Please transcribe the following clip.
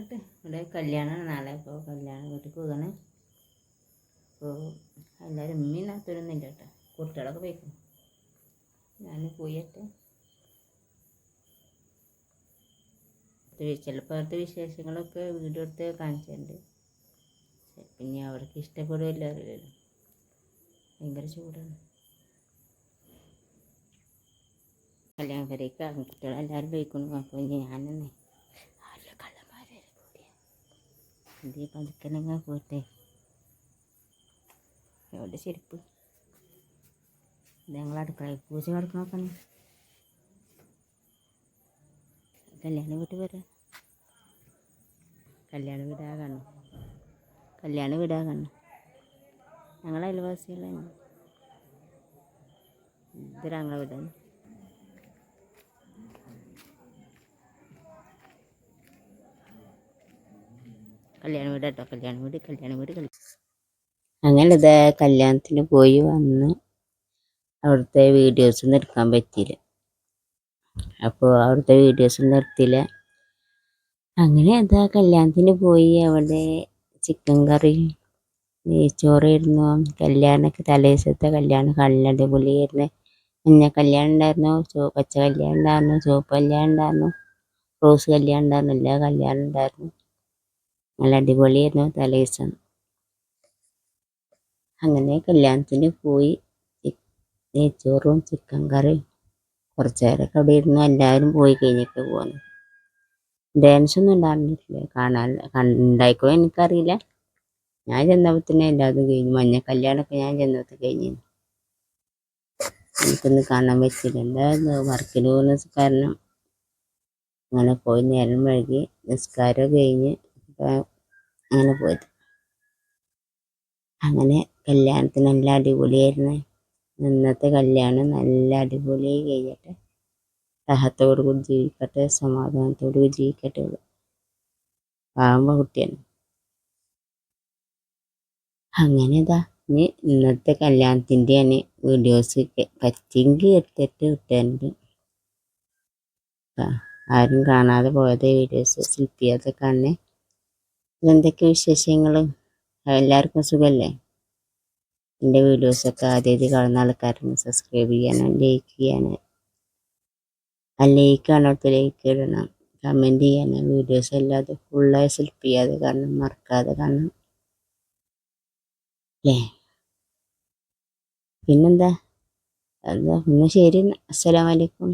എന്നിട്ട് ഇവിടെ കല്യാണമാണ് നാളെ. അപ്പോൾ കല്യാണ വീട്ടിൽ പോകണം. അപ്പോൾ എല്ലാവരും ഉമ്മയും നാത്തൂരൊന്നുമില്ല കേട്ടോ, കുട്ടികളൊക്കെ പോയിക്കും. ഞാൻ പോയിട്ട് ചിലപ്പോൾ അവിടുത്തെ വിശേഷങ്ങളൊക്കെ വീഡിയോ എടുത്ത് കാണിച്ചിട്ടുണ്ട്. പിന്നെ അവർക്ക് ഇഷ്ടപ്പെടുമല്ലോ, അറിയില്ലല്ലോ. ഭയങ്കര ചൂടാണ്. കല്യാണ പേരേക്ക് കുട്ടികളെല്ലാവരും പോയിക്കൊണ്ടു. അപ്പോൾ ഇനി ഞാനെന്നെ ആരുടെ കള്ളന്മാരെ കൂടിയ എന്തേ പതുക്കനങ്ങ പോട്ടെ. എവിടെ ചെരുപ്പ്? ഞങ്ങൾ അടുക്കളയിൽ പൂജ കിടക്കണോക്കണം. കല്യാണ വീട്ടിൽ വരാം. കല്യാണ വീടാകണം, കല്യാണ വീടാകണം. ഞങ്ങൾ അയൽവാസികളാണ്. ഇതൊരു ഞങ്ങളെ വീടാണ്. കല്യാണ വീട് കേട്ടോ, കല്യാണ വീട്. അങ്ങനെ ഇതാ കല്യാണത്തിന് പോയി വന്ന് അവിടുത്തെ വീഡിയോസൊന്നും എടുക്കാൻ പറ്റിയില്ല. അപ്പോൾ അവിടുത്തെ വീഡിയോസൊന്നും എടുത്തില്ല. അങ്ങനെ എന്താ കല്യാണത്തിന് പോയി. അവിടെ ചിക്കൻ കറി, നെയ്ച്ചോറായിരുന്നു. കല്യാണമൊക്കെ തലേദിവസത്തെ കല്യാണം കല്ലടിപൊളിയായിരുന്നു. മഞ്ഞ കല്യാണം ഉണ്ടായിരുന്നു, പച്ച കല്യാണം ഉണ്ടായിരുന്നു, ചുവപ്പ് കല്യാണം ഉണ്ടായിരുന്നു, റോസ് കല്യാണം ഉണ്ടായിരുന്നു. എല്ലാ കല്യാണം ഉണ്ടായിരുന്നു. നല്ല അടിപൊളിയായിരുന്നു തലേദിവസം. അങ്ങനെ കല്യാണത്തിന് പോയി. നെയ്ച്ചോറും ചിക്കൻ കറിയും കുറച്ച് നേരമൊക്കെ അവിടെ ഇരുന്നു. എല്ലാവരും പോയി കഴിഞ്ഞിട്ട് പോകുന്നു. ഡാൻസൊന്നും ഉണ്ടായിരുന്നില്ല, ഉണ്ടായിക്കോ എനിക്കറിയില്ല. ഞാൻ ചെന്നപ്പോൾ തന്നെ എല്ലാതും കഴിഞ്ഞു. മഞ്ഞ കല്യാണമൊക്കെ ഞാൻ ചെന്നപ്പോൾ കഴിഞ്ഞു. എനിക്കൊന്നും കാണാൻ പറ്റില്ല. എന്തായിരുന്നു വർക്കിന് പോകുന്ന കാരണം അങ്ങനെ പോയി. നേരം വൈകി. നിസ്കാരം കഴിഞ്ഞ് അങ്ങനെ പോയത്. അങ്ങനെ കല്യാണത്തിന് നല്ല അടിപൊളിയായിരുന്നു. ഇന്നത്തെ കല്യാണം നല്ല അടിപൊളിയായി കഴിഞ്ഞിട്ട് സ്നേഹത്തോടു കൂടി ജീവിക്കട്ടെ, സമാധാനത്തോടു കൂടി ജീവിക്കട്ടെ. പാവം കുട്ടിയാണ്. അങ്ങനെ ഇതാ ഇനി ഇന്നത്തെ കല്യാണത്തിൻ്റെയാണ് വീഡിയോസ് പറ്റിയെങ്കിൽ എടുത്തിട്ട് ഇട്ടുണ്ട്. ആരും കാണാതെ പോയത് വീഡിയോസ് സ്ലിപ്പ് ചെയ്യാതെ കാണണേ. എന്തൊക്കെ വിശേഷങ്ങൾ? എല്ലാവർക്കും സുഖമല്ലേ? എൻ്റെ വീഡിയോസൊക്കെ ആദ്യമായിട്ട് കാണുന്ന ആൾക്കാരൊന്ന് സബ്സ്ക്രൈബ് ചെയ്യാനും ലൈക്ക് ചെയ്യാനും, ആ ലൈക്കാണ് അടുത്ത ലൈക്ക് ഇടണം, കമൻറ്റ് ചെയ്യാനും. വീഡിയോസ് അല്ലാതെ ഫുള്ളായി സ്ലിപ്പ് ചെയ്യാതെ കാണണം, മറക്കാതെ കാണണം അല്ലേ. പിന്നെന്താ, പിന്നെ ശരി. അസ്സലാമു അലൈക്കും.